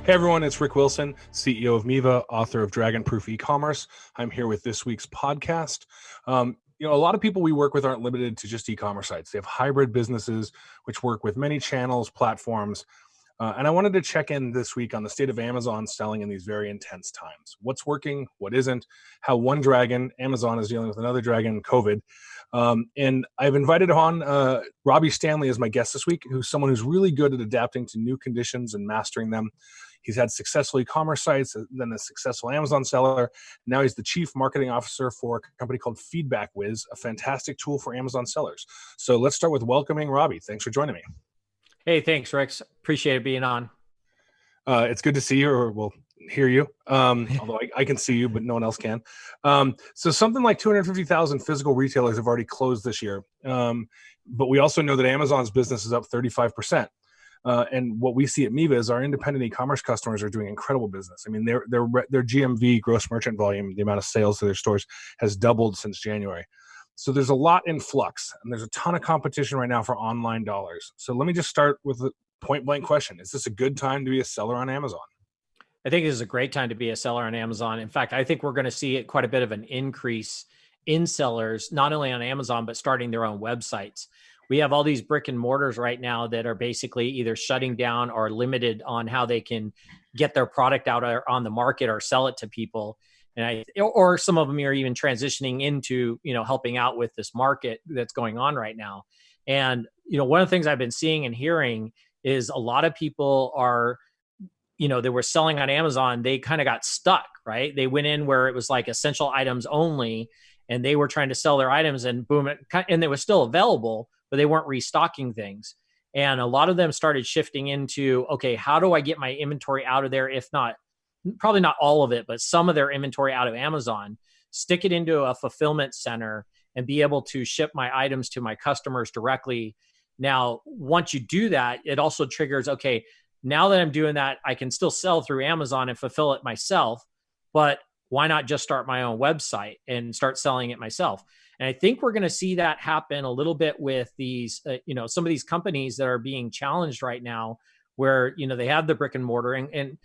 Hey everyone, it's Rick Wilson, CEO of Miva, author of Dragonproof e-commerce. I'm here with this week's podcast. A lot of people we work with aren't limited to just e-commerce sites. They have hybrid businesses which work with many channels, platforms. And I wanted to check in this week on the state of Amazon selling in these very intense times. What's working, what isn't, how one dragon, Amazon, is dealing with another dragon, COVID. And I've invited on Robbie Stanley as my guest this week, who's someone who's really good at adapting to new conditions and mastering them. He's had successful e-commerce sites, then a successful Amazon seller. Now he's the chief marketing officer for a company called FeedbackWhiz, a fantastic tool for Amazon sellers. So let's start with welcoming Robbie. Thanks for joining me. Hey, thanks, Rex. Appreciate it being on. It's good to see you, or well, hear you. Although I can see you, but no one else can. So something like 250,000 physical retailers have already closed this year. But we also know that Amazon's business is up 35%. And what we see at Miva is our independent e-commerce customers are doing incredible business. I mean, their GMV, gross merchant volume, the amount of sales to their stores, has doubled since January. So there's a lot in flux, and there's a ton of competition right now for online dollars. So let me just start with a point blank question. Is this a good time to be a seller on Amazon? I think this is a great time to be a seller on Amazon. In fact, I think we're going to see quite a bit of an increase in sellers, not only on Amazon, but starting their own websites. We have all these brick and mortars right now that are basically either shutting down or limited on how they can get their product out on the market or sell it to people. Or some of them are even transitioning into, helping out with this market that's going on right now. And, one of the things I've been seeing and hearing is a lot of people are, they were selling on Amazon. They kind of got stuck, right? They went in where it was like essential items only, and they were trying to sell their items, and boom, and they were still available, but they weren't restocking things. And a lot of them started shifting into, okay, how do I get my inventory out of there? If not, probably not all of it, but some of their inventory out of Amazon, stick it into a fulfillment center and be able to ship my items to my customers directly. Now, once you do that, it also triggers, okay, now that I'm doing that, I can still sell through Amazon and fulfill it myself, but why not just start my own website and start selling it myself? And I think we're going to see that happen a little bit with these, some of these companies that are being challenged right now where, they have the brick and mortar. And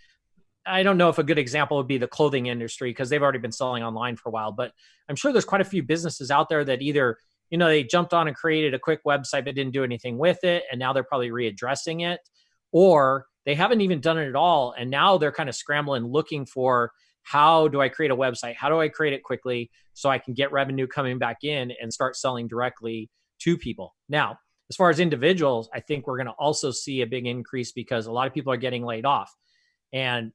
I don't know if a good example would be the clothing industry because they've already been selling online for a while, but I'm sure there's quite a few businesses out there that either, they jumped on and created a quick website but didn't do anything with it, and now they're probably readdressing it, or they haven't even done it at all, and now they're kind of scrambling looking for, how do I create a website? How do I create it quickly so I can get revenue coming back in and start selling directly to people? Now, as far as individuals, I think we're going to also see a big increase because a lot of people are getting laid off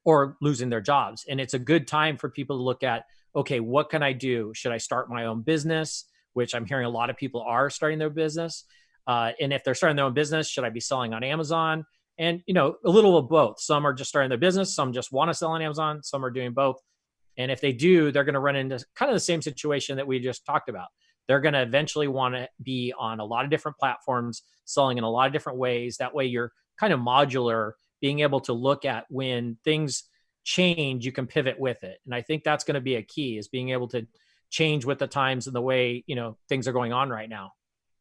or losing their jobs. And it's a good time for people to look at, okay, what can I do? Should I start my own business? Which I'm hearing a lot of people are starting their business. And if they're starting their own business, should I be selling on Amazon? And, a little of both. Some are just starting their business. Some just want to sell on Amazon. Some are doing both. And if they do, they're going to run into kind of the same situation that we just talked about. They're going to eventually want to be on a lot of different platforms, selling in a lot of different ways. That way you're kind of modular, being able to look at when things change, you can pivot with it. And I think that's going to be a key, is being able to change with the times and the way, things are going on right now.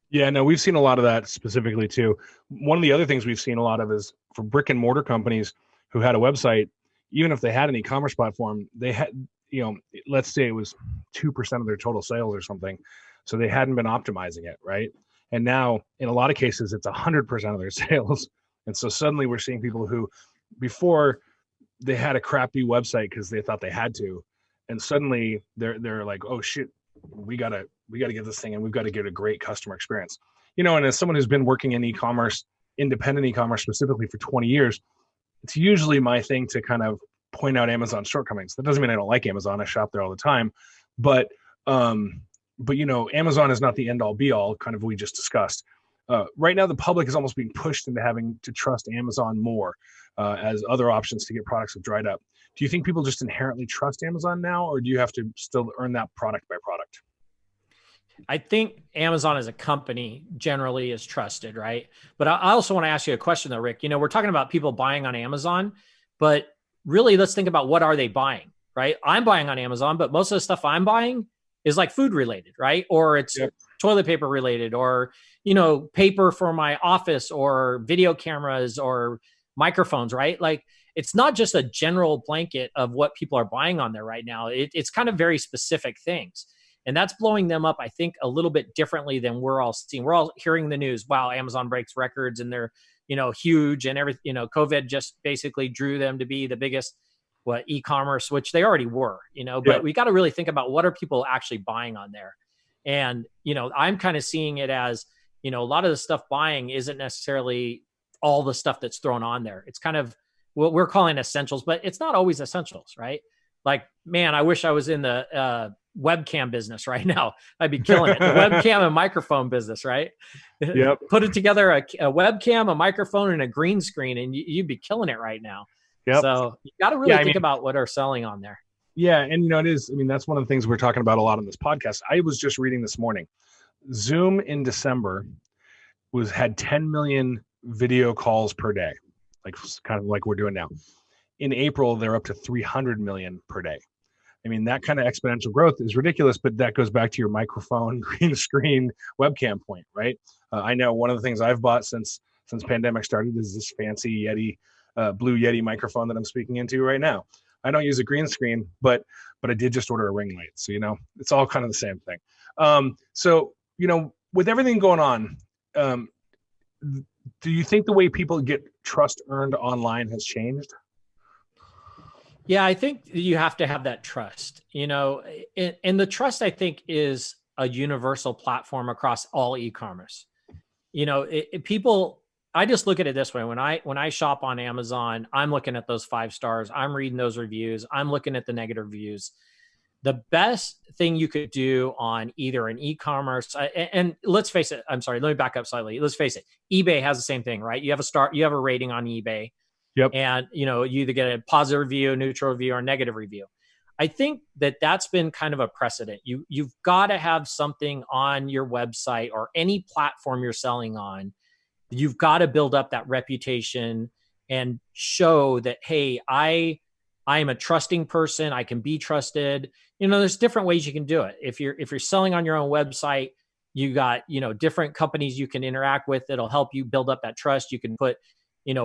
Yeah, no, we've seen a lot of that specifically too. One of the other things we've seen a lot of is for brick and mortar companies who had a website, even if they had an e-commerce platform, they had, let's say it was 2% of their total sales or something. So they hadn't been optimizing it, right? And now in a lot of cases, it's 100% of their sales. And so suddenly we're seeing people who before they had a crappy website because they thought they had to, and suddenly they're like, oh shit, we gotta get this thing, and we've got to get a great customer experience. And as someone who's been working in e-commerce, independent e-commerce specifically for 20 years, it's usually my thing to kind of point out Amazon's shortcomings. That doesn't mean I don't like Amazon. I shop there all the time, but Amazon is not the end all be all, kind of we just discussed. Right now, the public is almost being pushed into having to trust Amazon more as other options to get products have dried up. Do you think people just inherently trust Amazon now, or do you have to still earn that product by product? I think Amazon as a company generally is trusted, right? But I also want to ask you a question though, Rick. We're talking about people buying on Amazon, but really let's think about what are they buying, right? I'm buying on Amazon, but most of the stuff I'm buying is like food related, right? Or it's toilet paper related, or, paper for my office, or video cameras, or microphones, right? Like, it's not just a general blanket of what people are buying on there right now. It's kind of very specific things. And that's blowing them up, I think, a little bit differently than we're all seeing. We're all hearing the news. Wow, Amazon breaks records and they're, huge and everything. COVID just basically drew them to be the biggest, e-commerce, which they already were, but we got to really think about what are people actually buying on there. And, I'm kind of seeing it as, a lot of the stuff buying isn't necessarily all the stuff that's thrown on there. It's kind of what we're calling essentials, but it's not always essentials, right? Like, man, I wish I was in the webcam business right now. I'd be killing it. The webcam and microphone business, right? Yep. Put it together, a webcam, a microphone, and a green screen, and you'd be killing it right now. Yep. So you got to really think about what are selling on there. Yeah. And, it is, that's one of the things we're talking about a lot on this podcast. I was just reading this morning, Zoom in December had 10 million video calls per day, like kind of like we're doing now. In April, they're up to 300 million per day. That kind of exponential growth is ridiculous, but that goes back to your microphone, green screen, webcam point, right? I know one of the things I've bought since pandemic started is this fancy Yeti, Blue Yeti microphone that I'm speaking into right now. I don't use a green screen, but I did just order a ring light. So, it's all kind of the same thing. So, with everything going on, do you think the way people get trust earned online has changed? Yeah, I think you have to have that trust, and the trust, I think, is a universal platform across all e-commerce. People, I just look at it this way. When I shop on Amazon, I'm looking at those 5 stars. I'm reading those reviews. I'm looking at the negative reviews. The best thing you could do on either an e-commerce, and let's face it, I'm sorry, let me back up slightly. Let's face it, eBay has the same thing, right? You have a rating on eBay. Yep. And, you either get a positive review, neutral review, or a negative review. I think that's been kind of a precedent. You've got to have something on your website or any platform you're selling on. You've got to build up that reputation and show that, hey, I am a trusting person. I can be trusted. There's different ways you can do it. If you're selling on your own website, you got, different companies you can interact with that'll help you build up that trust. You can put,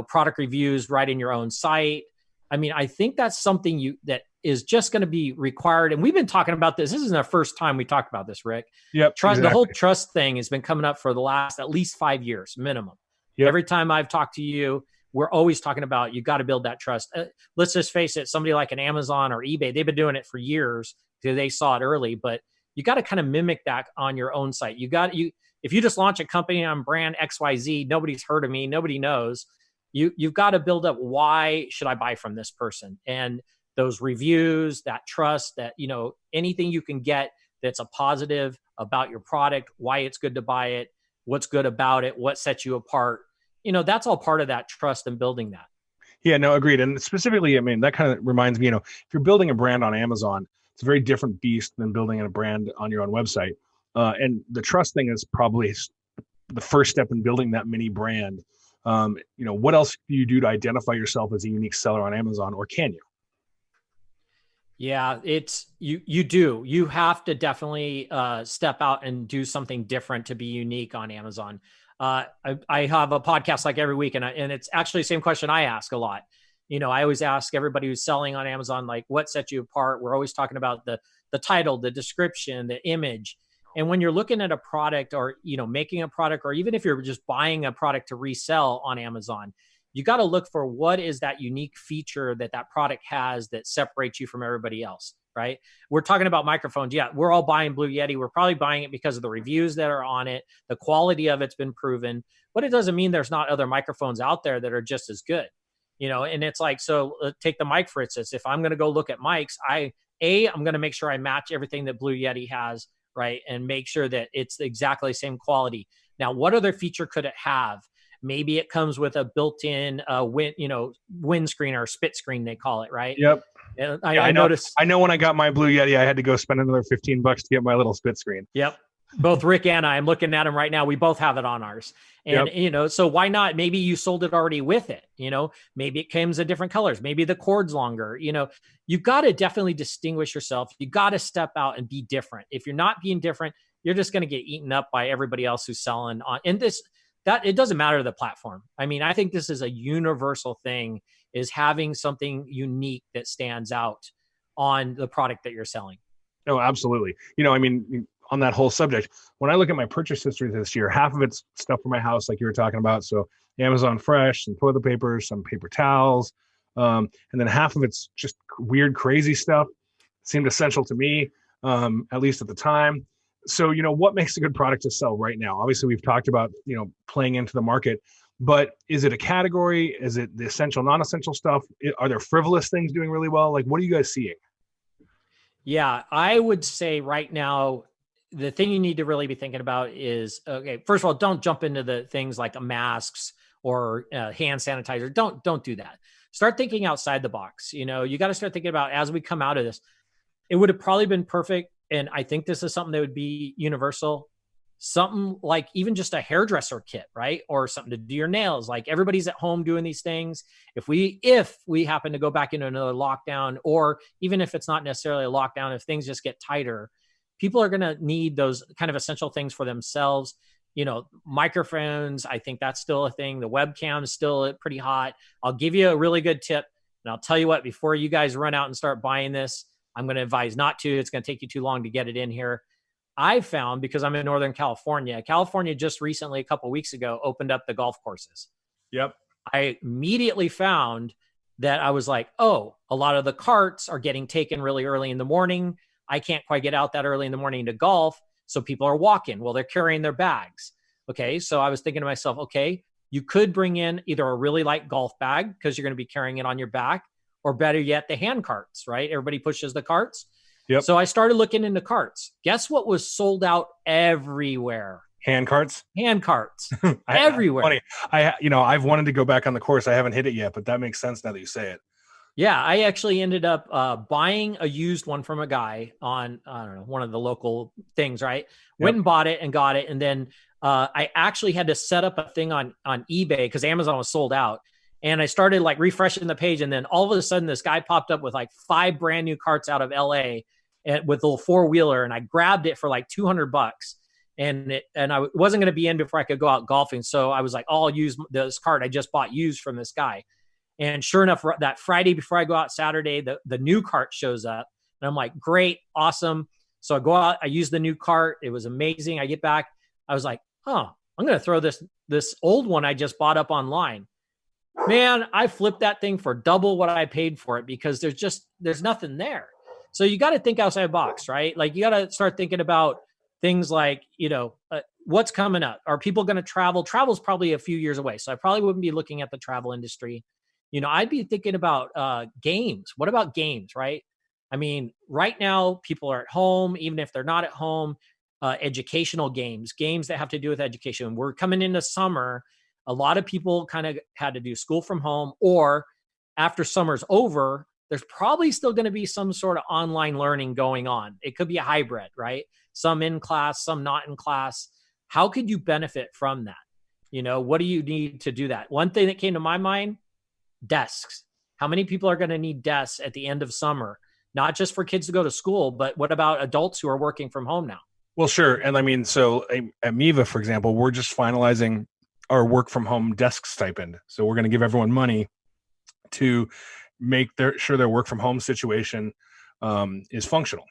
product reviews right in your own site. I think that's something that is just going to be required. And we've been talking about this. This isn't the first time we talked about this, Rick. Yep. Trust, exactly. The whole trust thing has been coming up for the last at least 5 years minimum. Yep. Every time I've talked to you, we're always talking about, you got to build that trust. Let's just face it. Somebody like an Amazon or eBay, they've been doing it for years because they saw it early, but you got to kind of mimic that on your own site. If you just launch a company on brand XYZ, nobody's heard of me, nobody knows. You've got to build up, why should I buy from this person? And those reviews, that trust, that, anything you can get that's a positive about your product, why it's good to buy it, what's good about it, what sets you apart. That's all part of that trust and building that. Yeah, no, agreed. And specifically, that kind of reminds me, if you're building a brand on Amazon, it's a very different beast than building a brand on your own website. And the trust thing is probably the first step in building that mini brand. What else do you do to identify yourself as a unique seller on Amazon, or can you? Yeah, you do. You have to definitely step out and do something different to be unique on Amazon. I have a podcast like every week, and it's actually the same question I ask a lot. I always ask everybody who's selling on Amazon, like, what sets you apart? We're always talking about the title, the description, the image. And when you're looking at a product or, making a product, or even if you're just buying a product to resell on Amazon, you got to look for what is that unique feature that product has that separates you from everybody else, right? We're talking about microphones. Yeah, we're all buying Blue Yeti. We're probably buying it because of the reviews that are on it. The quality of it's been proven, but it doesn't mean there's not other microphones out there that are just as good, and it's like, so take the mic, for instance. If I'm going to go look at mics, I'm going to make sure I match everything that Blue Yeti has, right? And make sure that it's exactly the same quality. Now, what other feature could it have? Maybe it comes with a built-in windscreen or spit screen, they call it, right? Yep. And I noticed. I know when I got my Blue Yeti, I had to go spend another $15 to get my little spit screen. Yep. Both Rick and I'm looking at them right now. We both have it on ours. And, yep. So why not? Maybe you sold it already with it. Maybe it comes in different colors. Maybe the cord's longer. You've got to definitely distinguish yourself. You got to step out and be different. If you're not being different, you're just going to get eaten up by everybody else who's selling on. And that it doesn't matter the platform. I think this is a universal thing. is having something unique that stands out on the product that you're selling. Oh, absolutely. You know, I mean, on that whole subject, when I look at my purchase history this year, half of it's stuff for my house, like you were talking about. So Amazon Fresh, some toilet paper, some paper towels, and then half of it's just weird, crazy stuff. Seemed essential to me, at least at the time. So, you know, what makes a good product to sell right now? Obviously, we've talked about, you know, playing into the market, but is it a category? Is it the essential, non-essential stuff? Are there frivolous things doing really well? Like, what are you guys seeing? Yeah, I would say right now, the thing you need to really be thinking about is, okay, first of all, don't jump into the things like masks or hand sanitizer. Don't do that. Start thinking outside the box. You know, you got to start thinking about, as we come out of this, it would have probably been perfect. And I think this is something that would be universal. Something like even just a hairdresser kit, right? Or something to do your nails. Like, everybody's at home doing these things. If we happen to go back into another lockdown, or even if it's not necessarily a lockdown, if things just get tighter, people are going to need those kind of essential things for themselves. You know, microphones, I think that's still a thing. The webcam is still pretty hot. I'll give you a really good tip. And I'll tell you what, before you guys run out and start buying this, I'm going to advise not to. It's going to take you too long to get it in here. I found, because I'm in Northern California, California just recently, a couple of weeks ago, opened up the golf courses. Yep. I immediately found that I was like, oh, a lot of the carts are getting taken really early in the morning. I can't quite get out that early in the morning to golf. So people are walking. Well, they're carrying their bags. Okay. So I was thinking to myself, okay, you could bring in either a really light golf bag, because you're going to be carrying it on your back, or better yet, the hand carts, right? Everybody pushes the carts. Yep. So I started looking into carts. Guess what was sold out everywhere? Hand carts. Hand carts. Everywhere. Funny. I've wanted to go back on the course. I haven't hit it yet, but that makes sense now that you say it. Yeah, I actually ended up buying a used one from a guy on, I don't know, one of the local things, right? Yep. Went and bought it and got it. And then I actually had to set up a thing on eBay because Amazon was sold out. And I started like refreshing the page. And then all of a sudden, this guy popped up with like 5 brand new carts out of LA with a little 4-wheeler. And I grabbed it for like $200. And I wasn't going to be in before I could go out golfing. So I was like, oh, I'll use this cart I just bought used from this guy. And sure enough, that Friday before I go out Saturday, the new cart shows up. And I'm like, great, awesome. So I go out, I use the new cart. It was amazing. I get back. I was like, I'm going to throw this old one I just bought up online. Man, I flipped that thing for double what I paid for it, because there's nothing there. So you got to think outside the box, right? Like, you got to start thinking about things like, what's coming up? Are people going to travel? Travel's probably a few years away. So I probably wouldn't be looking at the travel industry. I'd be thinking about games. What about games, right? I mean, right now, people are at home, even if they're not at home. Educational games that have to do with education. We're coming into summer. A lot of people kind of had to do school from home, or after summer's over, there's probably still going to be some sort of online learning going on. It could be a hybrid, right? Some in class, some not in class. How could you benefit from that? What do you need to do that? One thing that came to my mind, desks. How many people are going to need desks at the end of summer? Not just for kids to go to school, but what about adults who are working from home now? Well, sure. And I mean, so at Miva, for example, we're just finalizing our work from home desk stipend. So we're going to give everyone money to make sure their work from home situation is functional,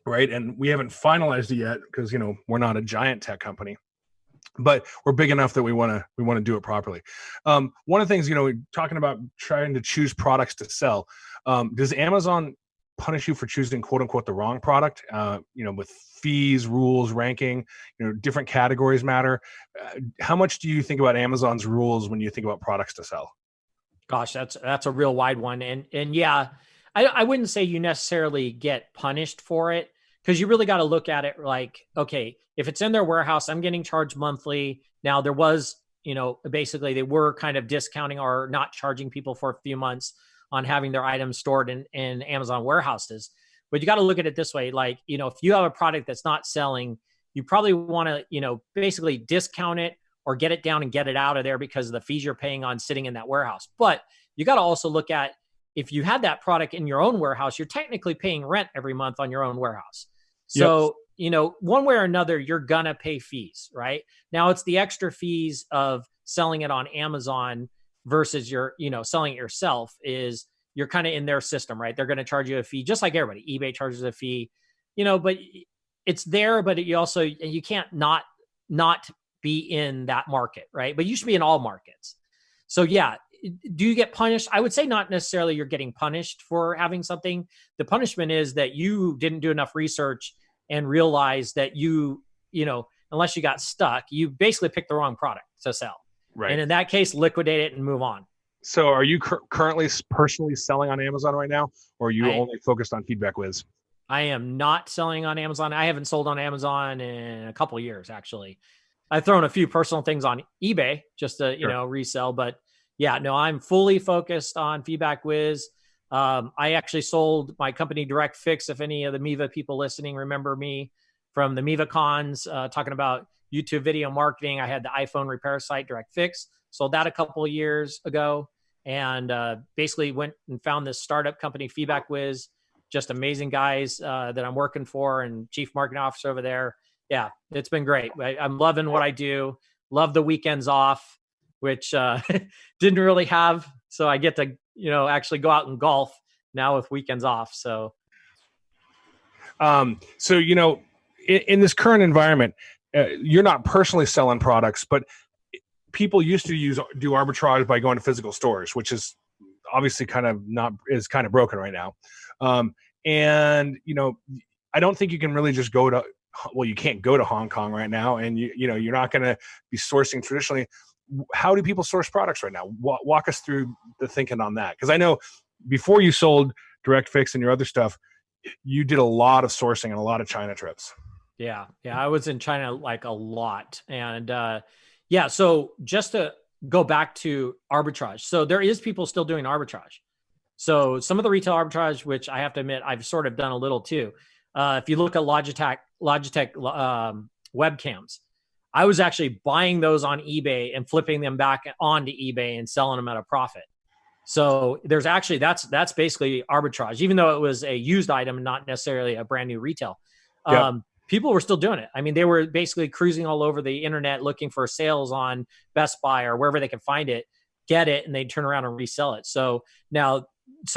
right? And we haven't finalized it yet because, we're not a giant tech company, but we're big enough that we want to do it properly. One of the things, talking about trying to choose products to sell, does Amazon punish you for choosing quote unquote the wrong product? With fees, rules, ranking, different categories matter. How much do you think about Amazon's rules when you think about products to sell? Gosh, that's a real wide one. And yeah, I wouldn't say you necessarily get punished for it, because you really got to look at it like, okay, if it's in their warehouse, I'm getting charged monthly. Now there was, basically they were kind of discounting or not charging people for a few months on having their items stored in Amazon warehouses. But you got to look at it this way. Like, if you have a product that's not selling, you probably want to, basically discount it or get it down and get it out of there because of the fees you're paying on sitting in that warehouse. But you got to also look at, if you had that product in your own warehouse, you're technically paying rent every month on your own warehouse. So, one way or another, you're going to pay fees, right? Now it's the extra fees of selling it on Amazon versus you're, selling it yourself is you're kind of in their system, right? They're going to charge you a fee just like everybody. eBay charges a fee, but it's there, but you can't not be in that market, right? But you should be in all markets. So yeah, do you get punished? I would say not necessarily you're getting punished for having something. The punishment is that you didn't do enough research and realize that unless you got stuck, you basically picked the wrong product to sell. Right. And in that case, liquidate it and move on. So are you currently personally selling on Amazon right now, or are you only focused on FeedbackWhiz? I am not selling on Amazon. I haven't sold on Amazon in a couple of years, actually. I've thrown a few personal things on eBay just to, resell. But yeah, no, I'm fully focused on FeedbackWhiz. I actually sold my company Direct Fix. If any of the Miva people listening remember me from the Miva cons talking about YouTube video marketing, I had the iPhone repair site Direct Fix. Sold that a couple of years ago, and basically went and found this startup company, FeedbackWhiz. Just amazing guys that I'm working for, and chief marketing officer over there. Yeah, it's been great. I'm loving what I do. Love the weekends off, which didn't really have. So I get to, actually go out and golf now with weekends off. So, in this current environment, you're not personally selling products, but people used to do arbitrage by going to physical stores, which is obviously kind of broken right now. And I don't think you can really just go to, you can't go to Hong Kong right now, and you're not going to be sourcing traditionally. How do people source products right now? Walk us through the thinking on that, because I know before you sold Direct Fix and your other stuff, you did a lot of sourcing and a lot of China trips. Yeah, I was in China like a lot, and so just to go back to arbitrage, so there is people still doing arbitrage. So some of the retail arbitrage, which I have to admit, I've sort of done a little too. If you look at Logitech webcams, I was actually buying those on eBay and flipping them back onto eBay and selling them at a profit. So there's actually, that's basically arbitrage, even though it was a used item, not necessarily a brand new retail. Yep. People were still doing it. I mean, they were basically cruising all over the internet looking for sales on Best Buy or wherever they could find it, get it, and they'd turn around and resell it. So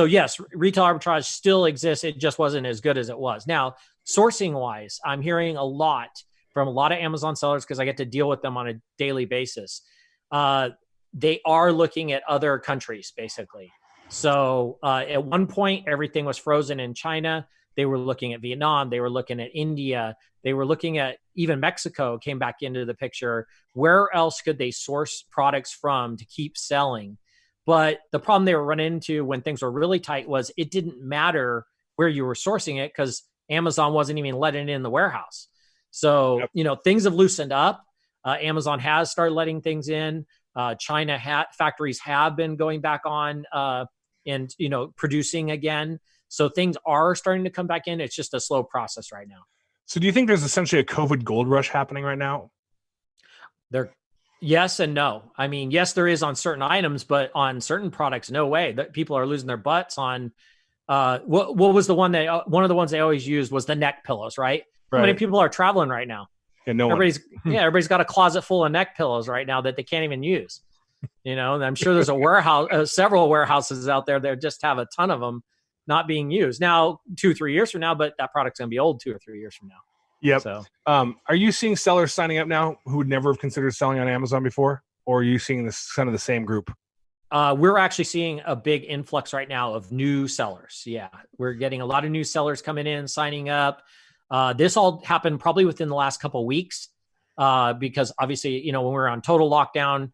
yes, retail arbitrage still exists. It just wasn't as good as it was. Now, sourcing wise, I'm hearing a lot from a lot of Amazon sellers, because I get to deal with them on a daily basis. They are looking at other countries, basically. So at one point, everything was frozen in China. They were looking at Vietnam. They were looking at India. They were looking at even Mexico came back into the picture. Where else could they source products from to keep selling? But the problem they were running into when things were really tight was it didn't matter where you were sourcing it, because Amazon wasn't even letting it in the warehouse. So, yep. Things have loosened up. Amazon has started letting things in. China factories have been going back on and, producing again. So things are starting to come back in. It's just a slow process right now. So do you think there's essentially a COVID gold rush happening right now? Yes and no. I mean, yes, there is on certain items, but on certain products, no way. That people are losing their butts on. What was the one one of the ones they always used was the neck pillows, right? How many people are traveling right now? Yeah, everybody's got a closet full of neck pillows right now that they can't even use. And I'm sure there's a warehouse, several warehouses out there that just have a ton of them not being used now 2-3 years from now, but that product's going to be old 2 or 3 years from now. Yep. So, are you seeing sellers signing up now who would never have considered selling on Amazon before? Or are you seeing this kind of the same group? We're actually seeing a big influx right now of new sellers. Yeah. We're getting a lot of new sellers coming in, signing up. This all happened probably within the last couple of weeks because obviously, when we were on total lockdown,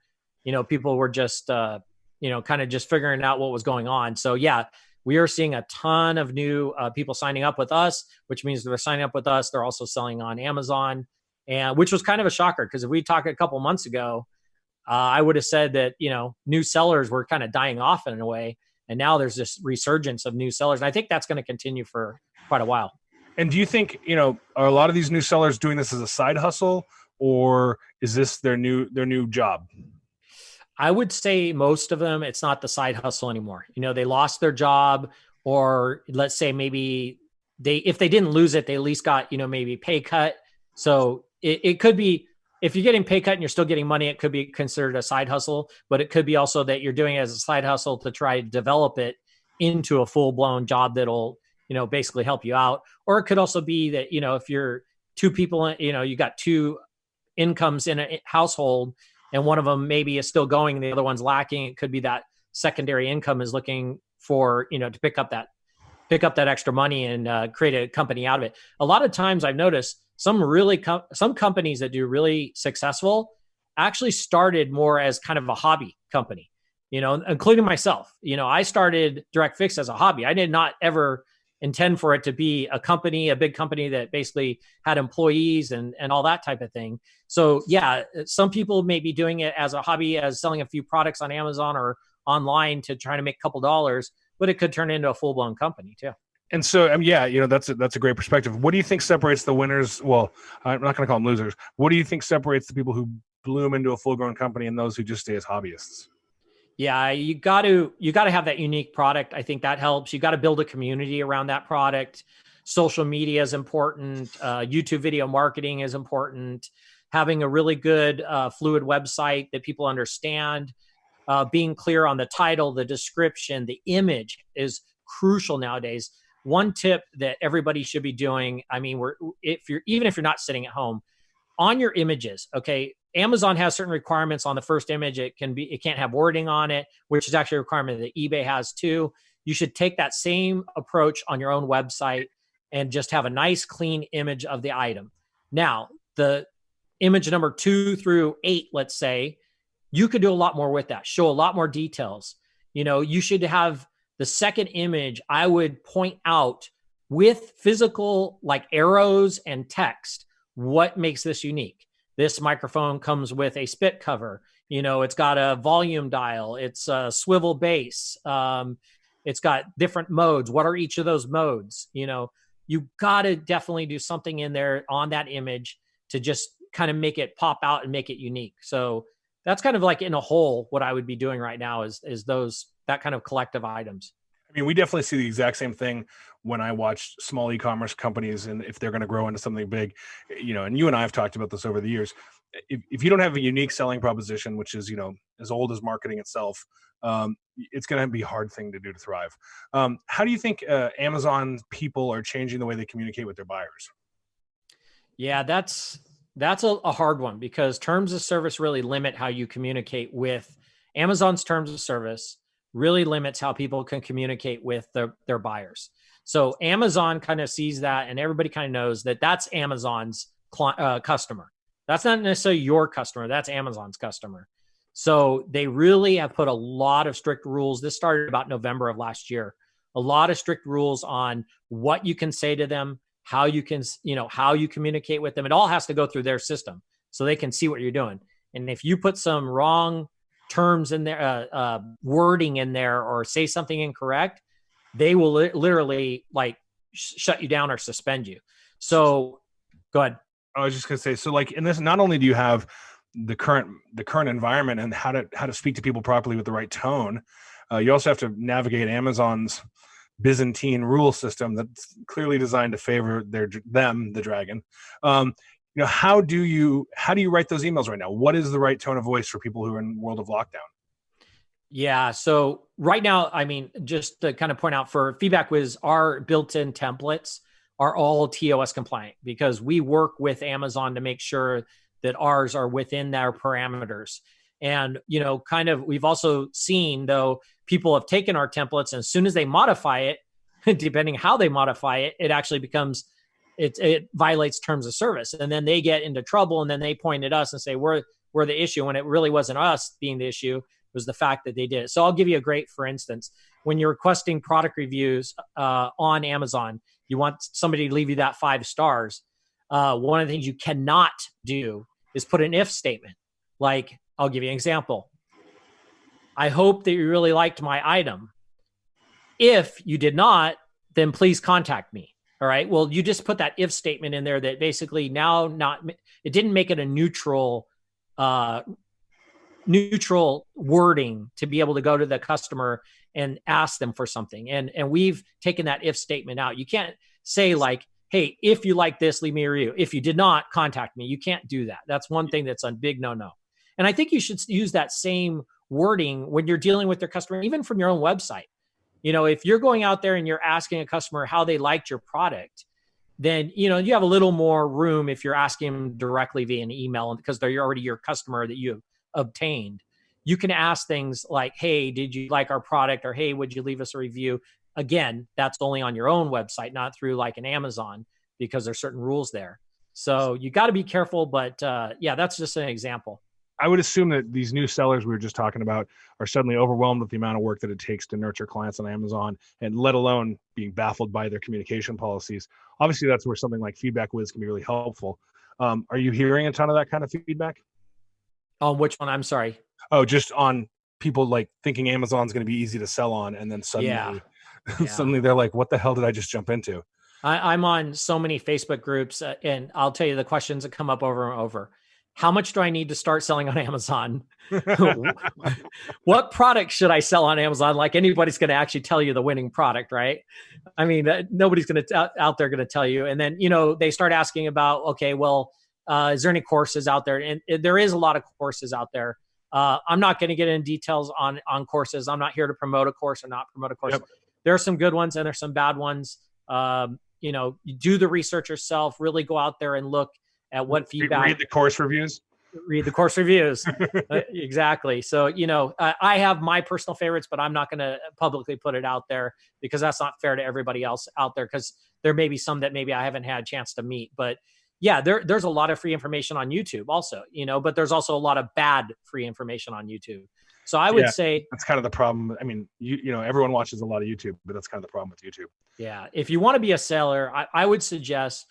people were just, kind of just figuring out what was going on. So yeah, we are seeing a ton of new people signing up with us, which means they're signing up with us. They're also selling on Amazon, and which was kind of a shocker, because if we talked a couple months ago, I would have said that, new sellers were kind of dying off in a way. And now there's this resurgence of new sellers. And I think that's going to continue for quite a while. And do you think, are a lot of these new sellers doing this as a side hustle, or is this their new job? I would say most of them, it's not the side hustle anymore. They lost their job, or let's say maybe if they didn't lose it, they at least got, maybe pay cut. So it could be if you're getting pay cut and you're still getting money, it could be considered a side hustle, but it could be also that you're doing it as a side hustle to try to develop it into a full blown job that'll, basically help you out. Or it could also be that, if you're two people, you got two incomes in a household and one of them maybe is still going and the other one's lacking. It could be that secondary income is looking for, to pick up that extra money and create a company out of it. A lot of times I've noticed some companies that do really successful actually started more as kind of a hobby company, including myself. I started Direct Fix as a hobby. I did not ever intend for it to be a company, a big company that basically had employees and all that type of thing. So yeah, some people may be doing it as a hobby, as selling a few products on Amazon or online to try to make a couple dollars, but it could turn into a full-blown company too. And so, that's a great perspective. What do you think separates the winners? Well, I'm not going to call them losers. What do you think separates the people who bloom into a full-grown company and those who just stay as hobbyists? Yeah, you got to have that unique product. I think that helps. You got to build a community around that product. Social media is important. YouTube video marketing is important. Having a really good fluid website that people understand. Being clear on the title, the description, the image is crucial nowadays. One tip that everybody should be doing, even if you're not sitting at home, on your images, okay, Amazon has certain requirements on the first image. It can't have wording on it, which is actually a requirement that eBay has too. You should take that same approach on your own website and just have a nice, clean image of the item. Now, the image number 2 through 8, let's say, you could do a lot more with that, show a lot more details. You should have the second image, I would point out with physical like arrows and text, what makes this unique. This microphone comes with a spit cover. It's got a volume dial. It's a swivel base. It's got different modes. What are each of those modes? You got to definitely do something in there on that image to just kind of make it pop out and make it unique. So that's kind of like in a whole, what I would be doing right now is that kind of collective items. We definitely see the exact same thing when I watch small e-commerce companies, and if they're going to grow into something big, and you and I have talked about this over the years. If you don't have a unique selling proposition, which is, as old as marketing itself, it's going to be a hard thing to do to thrive. How do you think Amazon people are changing the way they communicate with their buyers? Yeah, that's a hard one because terms of service really limit how you communicate with Amazon's terms of service. Really limits how people can communicate with their buyers. So Amazon kind of sees that, and everybody kind of knows that that's Amazon's customer. That's not necessarily your customer. That's Amazon's customer. So they really have put a lot of strict rules. This started about November of last year. A lot of strict rules on what you can say to them, how you can, how you communicate with them. It all has to go through their system so they can see what you're doing. And if you put some wrong terms in there, wording in there, or say something incorrect, they will literally like shut you down or suspend you. So go ahead. I was just going to say, so like in this, not only do you have the current environment and how to speak to people properly with the right tone, you also have to navigate Amazon's Byzantine rule system that's clearly designed to favor the dragon. How do you write those emails right now? What is the right tone of voice for people who are in world of lockdown? Yeah. So right now, just to kind of point out for FeedbackWhiz, our built-in templates are all TOS compliant because we work with Amazon to make sure that ours are within their parameters. And, we've also seen though, people have taken our templates and as soon as they modify it, depending how they modify it, it actually becomes it violates terms of service, and then they get into trouble, and then they point at us and say we're the issue when it really wasn't us being the issue. It was the fact that they did it. So I'll give you a great, for instance, when you're requesting product reviews on Amazon, you want somebody to leave you that 5 stars. One of the things you cannot do is put an if statement. Like, I'll give you an example. I hope that you really liked my item. If you did not, then please contact me. All right. Well, you just put that if statement in there that basically it didn't make it a neutral wording to be able to go to the customer and ask them for something. And we've taken that if statement out. You can't say like, hey, if you like this, leave me a review. If you did not, contact me. You can't do that. That's one thing that's a big no-no. And I think you should use that same wording when you're dealing with their customer, even from your own website. If you're going out there and you're asking a customer how they liked your product, then, you have a little more room if you're asking them directly via an email, because they're already your customer that you have obtained. You can ask things like, hey, did you like our product? Or, hey, would you leave us a review? Again, that's only on your own website, not through like an Amazon, because there's certain rules there. So you got to be careful. But yeah, that's just an example. I would assume that these new sellers we were just talking about are suddenly overwhelmed with the amount of work that it takes to nurture clients on Amazon, and let alone being baffled by their communication policies. Obviously, that's where something like FeedbackWhiz can be really helpful. Are you hearing a ton of that kind of feedback? On which one? I'm sorry. Oh, just on people like thinking Amazon's going to be easy to sell on, and then suddenly, suddenly they're like, "What the hell did I just jump into?" I'm on so many Facebook groups, and I'll tell you the questions that come up over and over. How much do I need to start selling on Amazon? What product should I sell on Amazon? Like anybody's going to actually tell you the winning product, right? I mean, nobody's going to out there going to tell you. And then, they start asking about, okay, well, is there any courses out there? And there is a lot of courses out there. I'm not going to get into details on courses. I'm not here to promote a course or not promote a course. Yep. There are some good ones and there's some bad ones. You do the research yourself, really go out there and look at what feedback. Read the course reviews. Read the course reviews. Exactly. So, I have my personal favorites, but I'm not going to publicly put it out there because that's not fair to everybody else out there, because there may be some that maybe I haven't had a chance to meet. But yeah, there's a lot of free information on YouTube also, but there's also a lot of bad free information on YouTube. So I would say that's kind of the problem. I mean, everyone watches a lot of YouTube, but that's kind of the problem with YouTube. Yeah. If you want to be a seller, I would suggest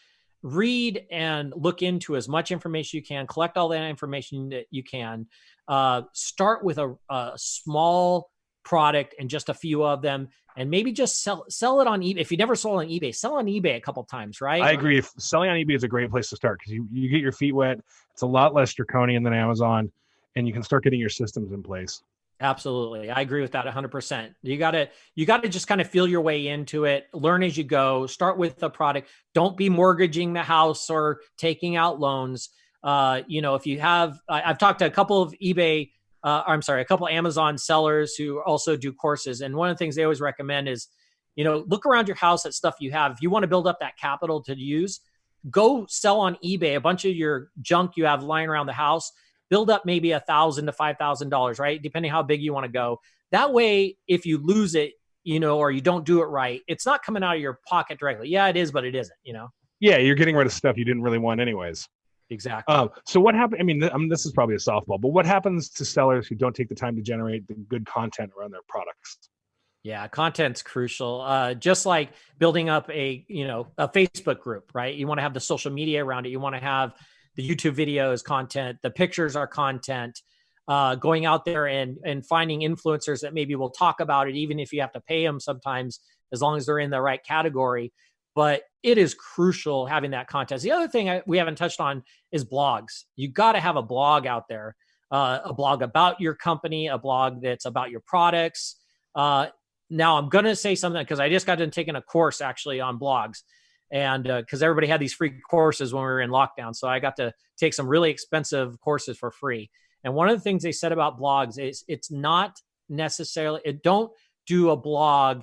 read and look into as much information you can, collect all that information that you can, start with a small product and just a few of them, and maybe just sell it on eBay. If you never sold on eBay, sell on eBay a couple times, right? I agree. Selling on eBay is a great place to start because you get your feet wet. It's a lot less draconian than Amazon, and you can start getting your systems in place. Absolutely. I agree with that 100%. You got to just kind of feel your way into it, learn as you go, start with the product. Don't be mortgaging the house or taking out loans. If you have, I've talked to a couple of a couple of Amazon sellers who also do courses. And one of the things they always recommend is, look around your house at stuff you have. If you want to build up that capital to use, go sell on eBay a bunch of your junk you have lying around the house. Build up maybe $1,000 to $5,000, right? Depending how big you want to go. That way, if you lose it, or you don't do it right, it's not coming out of your pocket directly. Yeah, it is, but it isn't, Yeah, you're getting rid of stuff you didn't really want anyways. Exactly. So what happened? I mean, this is probably a softball, but what happens to sellers who don't take the time to generate the good content around their products? Yeah, content's crucial. Just like building up a Facebook group, right? You want to have the social media around it. You want to have the YouTube videos content, the pictures are content, going out there and finding influencers that maybe will talk about it, even if you have to pay them sometimes, as long as they're in the right category. But it is crucial having that content. The other thing we haven't touched on is blogs. You got to have a blog out there, a blog about your company, a blog that's about your products. Now I'm going to say something because I just got done taking a course actually on blogs. And because everybody had these free courses when we were in lockdown. So I got to take some really expensive courses for free. And one of the things they said about blogs is it's not necessarily, don't do a blog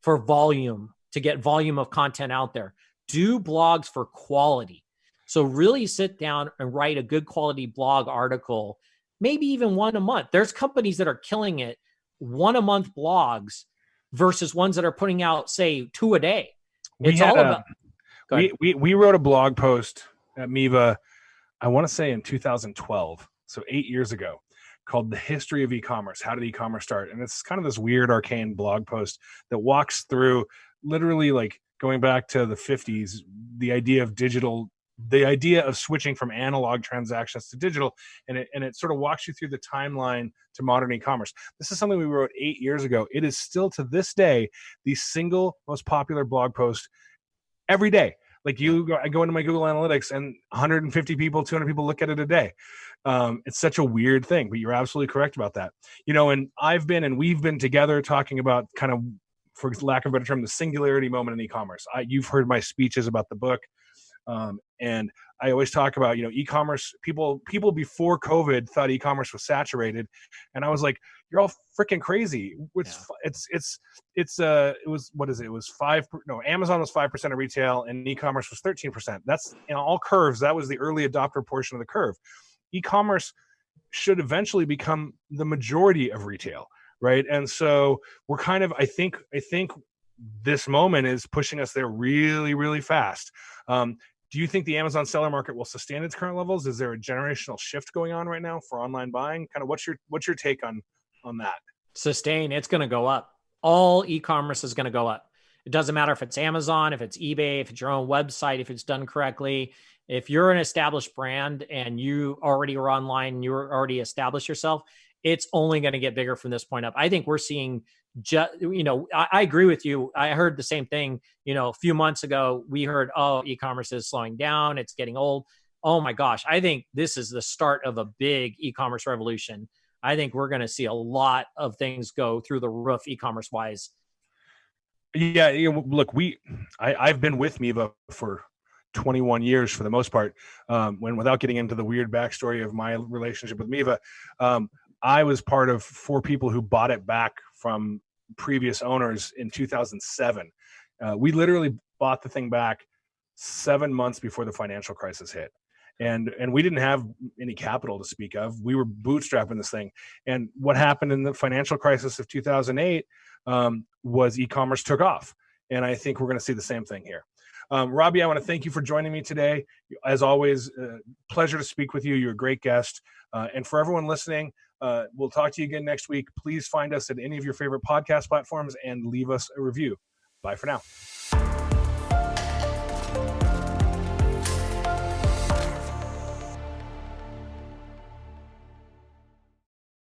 for volume, to get volume of content out there. Do blogs for quality. So really sit down and write a good quality blog article, maybe even one a month. There's companies that are killing it, one a month blogs versus ones that are putting out, say, 2 a day. It's all about... We wrote a blog post at Miva, I want to say in 2012, so 8 years ago, called The History of E-commerce. How did e-commerce start? And it's kind of this weird arcane blog post that walks through literally like going back to the 50s, the idea of switching from analog transactions to digital, and it sort of walks you through the timeline to modern e-commerce. This is something we wrote 8 years ago. It is still to this day the single most popular blog post every day. Like I go into my Google Analytics and 150 people, 200 people look at it a day. It's such a weird thing, but you're absolutely correct about that. And we've been together talking about kind of for lack of a better term, the singularity moment in e-commerce. You've heard my speeches about the book. And I always talk about, e-commerce, people before COVID thought e-commerce was saturated. And I was like, you're all freaking crazy. It was, what is it? It was Amazon was 5% of retail and e-commerce was 13%. That's all curves. That was the early adopter portion of the curve. E-commerce should eventually become the majority of retail. Right. And so we're kind of, I think this moment is pushing us there really, really fast. Do you think the Amazon seller market will sustain its current levels? Is there a generational shift going on right now for online buying? Kind of what's your take on that? Sustain. It's going to go up. All e-commerce is going to go up. It doesn't matter if it's Amazon, if it's eBay, if it's your own website, if it's done correctly. If you're an established brand and you already are online, you already established yourself, it's only going to get bigger from this point up. I think we're seeing I agree with you. I heard the same thing, a few months ago. We heard, e-commerce is slowing down. It's getting old. Oh my gosh. I think this is the start of a big e-commerce revolution. I think we're going to see a lot of things go through the roof e-commerce wise. Yeah. Look, I've been with Miva for 21 years for the most part. Without getting into the weird backstory of my relationship with Miva, I was part of 4 people who bought it back from previous owners in 2007. We literally bought the thing back 7 months before the financial crisis hit. And we didn't have any capital to speak of. We were bootstrapping this thing. And what happened in the financial crisis of 2008 was e-commerce took off. And I think we're going to see the same thing here. Robbie, I want to thank you for joining me today. As always, pleasure to speak with you. You're a great guest. And for everyone listening, we'll talk to you again next week. Please find us at any of your favorite podcast platforms and leave us a review. Bye for now.